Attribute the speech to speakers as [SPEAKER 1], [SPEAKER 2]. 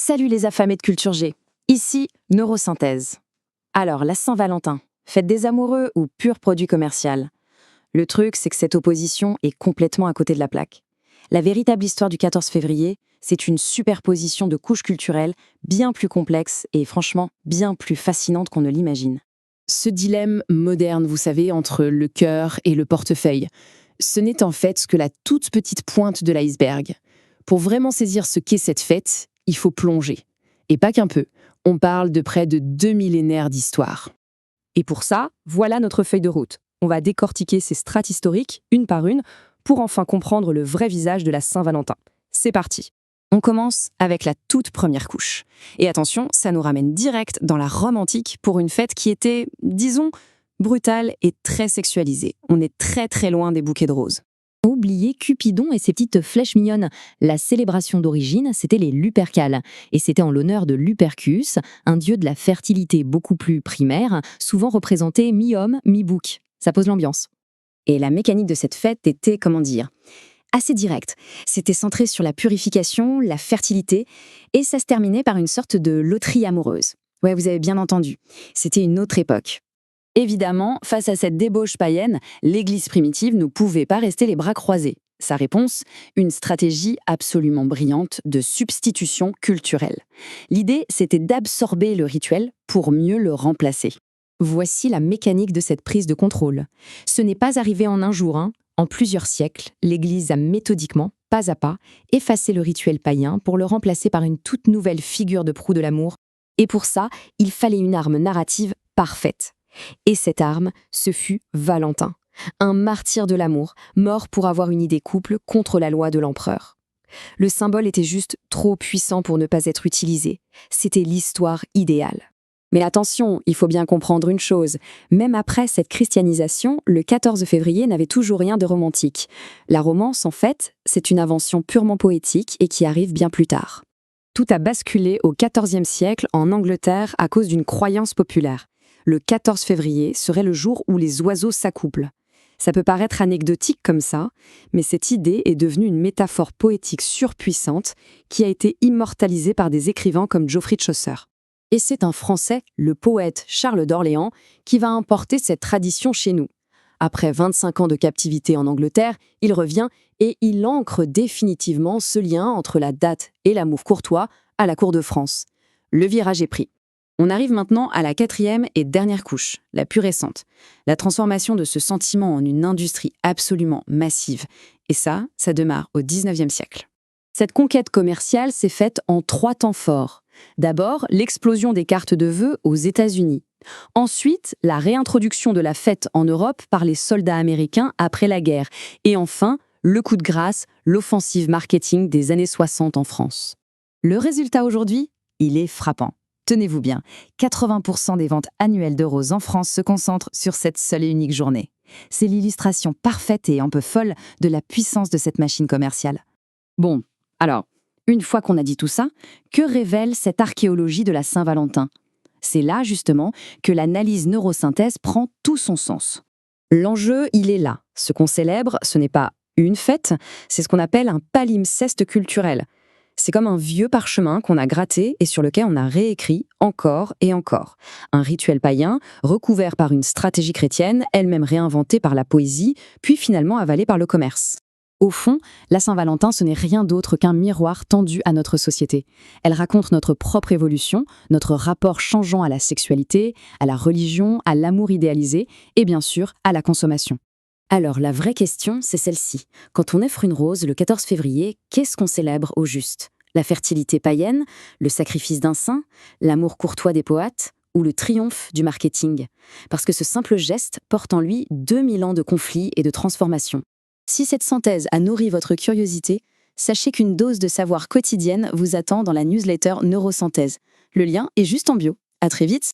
[SPEAKER 1] Salut les affamés de Culture G, ici Neurosynthèse. Alors, la Saint-Valentin, fête des amoureux ou pur produit commercial? Le truc, c'est que cette opposition est complètement à côté de la plaque. La véritable histoire du 14 février, c'est une superposition de couches culturelles bien plus complexes et franchement bien plus fascinantes qu'on ne l'imagine.
[SPEAKER 2] Ce dilemme moderne, vous savez, entre le cœur et le portefeuille, ce n'est en fait que la toute petite pointe de l'iceberg. Pour vraiment saisir ce qu'est cette fête, il faut plonger. Et pas qu'un peu. On parle de près de 2 millénaires d'histoire.
[SPEAKER 3] Et pour ça, voilà notre feuille de route. On va décortiquer ces strates historiques, une par une, pour enfin comprendre le vrai visage de la Saint-Valentin. C'est parti.
[SPEAKER 1] On commence avec la toute première couche. Et attention, ça nous ramène direct dans la Rome antique pour une fête qui était, disons, brutale et très sexualisée. On est très très loin des bouquets de roses.
[SPEAKER 4] Oubliez Cupidon et ses petites flèches mignonnes. La célébration d'origine, c'était les Lupercales. Et c'était en l'honneur de Lupercus, un dieu de la fertilité beaucoup plus primaire, souvent représenté mi-homme, mi-bouc. Ça pose l'ambiance.
[SPEAKER 1] Et la mécanique de cette fête était, comment dire, assez directe. C'était centré sur la purification, la fertilité, et ça se terminait par une sorte de loterie amoureuse. Ouais, vous avez bien entendu. C'était une autre époque. Évidemment, face à cette débauche païenne, l'Église primitive ne pouvait pas rester les bras croisés. Sa réponse, une stratégie absolument brillante de substitution culturelle. L'idée, c'était d'absorber le rituel pour mieux le remplacer.
[SPEAKER 4] Voici la mécanique de cette prise de contrôle. Ce n'est pas arrivé en un jour, hein. En plusieurs siècles, l'Église a méthodiquement, pas à pas, effacé le rituel païen pour le remplacer par une toute nouvelle figure de proue de l'amour. Et pour ça, il fallait une arme narrative parfaite. Et cette arme, ce fut Valentin, un martyr de l'amour, mort pour avoir une idée couple contre la loi de l'empereur. Le symbole était juste trop puissant pour ne pas être utilisé. C'était l'histoire idéale.
[SPEAKER 1] Mais attention, il faut bien comprendre une chose. Même après cette christianisation, le 14 février n'avait toujours rien de romantique. La romance, en fait, c'est une invention purement poétique et qui arrive bien plus tard. Tout a basculé au XIVe siècle en Angleterre à cause d'une croyance populaire. Le 14 février serait le jour où les oiseaux s'accouplent. Ça peut paraître anecdotique comme ça, mais cette idée est devenue une métaphore poétique surpuissante qui a été immortalisée par des écrivains comme Geoffrey Chaucer. Et c'est un Français, le poète Charles d'Orléans, qui va importer cette tradition chez nous. Après 25 ans de captivité en Angleterre, il revient et il ancre définitivement ce lien entre la date et l'amour courtois à la cour de France. Le virage est pris. On arrive maintenant à la 4e et dernière couche, la plus récente. La transformation de ce sentiment en une industrie absolument massive. Et ça démarre au 19e siècle. Cette conquête commerciale s'est faite en 3 temps forts. D'abord, l'explosion des cartes de vœux aux États-Unis. Ensuite, la réintroduction de la fête en Europe par les soldats américains après la guerre. Et enfin, le coup de grâce, l'offensive marketing des années 60 en France. Le résultat aujourd'hui, il est frappant. Tenez-vous bien, 80% des ventes annuelles de roses en France se concentrent sur cette seule et unique journée. C'est l'illustration parfaite et un peu folle de la puissance de cette machine commerciale. Bon, alors, une fois qu'on a dit tout ça, que révèle cette archéologie de la Saint-Valentin? C'est là, justement, que l'analyse neurosynthèse prend tout son sens. L'enjeu, il est là. Ce qu'on célèbre, ce n'est pas une fête, c'est ce qu'on appelle un palimpseste culturel. C'est comme un vieux parchemin qu'on a gratté et sur lequel on a réécrit encore et encore. Un rituel païen, recouvert par une stratégie chrétienne, elle-même réinventée par la poésie, puis finalement avalée par le commerce. Au fond, la Saint-Valentin, ce n'est rien d'autre qu'un miroir tendu à notre société. Elle raconte notre propre évolution, notre rapport changeant à la sexualité, à la religion, à l'amour idéalisé et bien sûr à la consommation. Alors la vraie question, c'est celle-ci. Quand on offre une rose le 14 février, qu'est-ce qu'on célèbre au juste? La fertilité païenne, le sacrifice d'un saint, l'amour courtois des poètes ou le triomphe du marketing? Parce que ce simple geste porte en lui 2000 ans de conflits et de transformations. Si cette synthèse a nourri votre curiosité, sachez qu'une dose de savoir quotidienne vous attend dans la newsletter Neurosynthèse. Le lien est juste en bio. À très vite!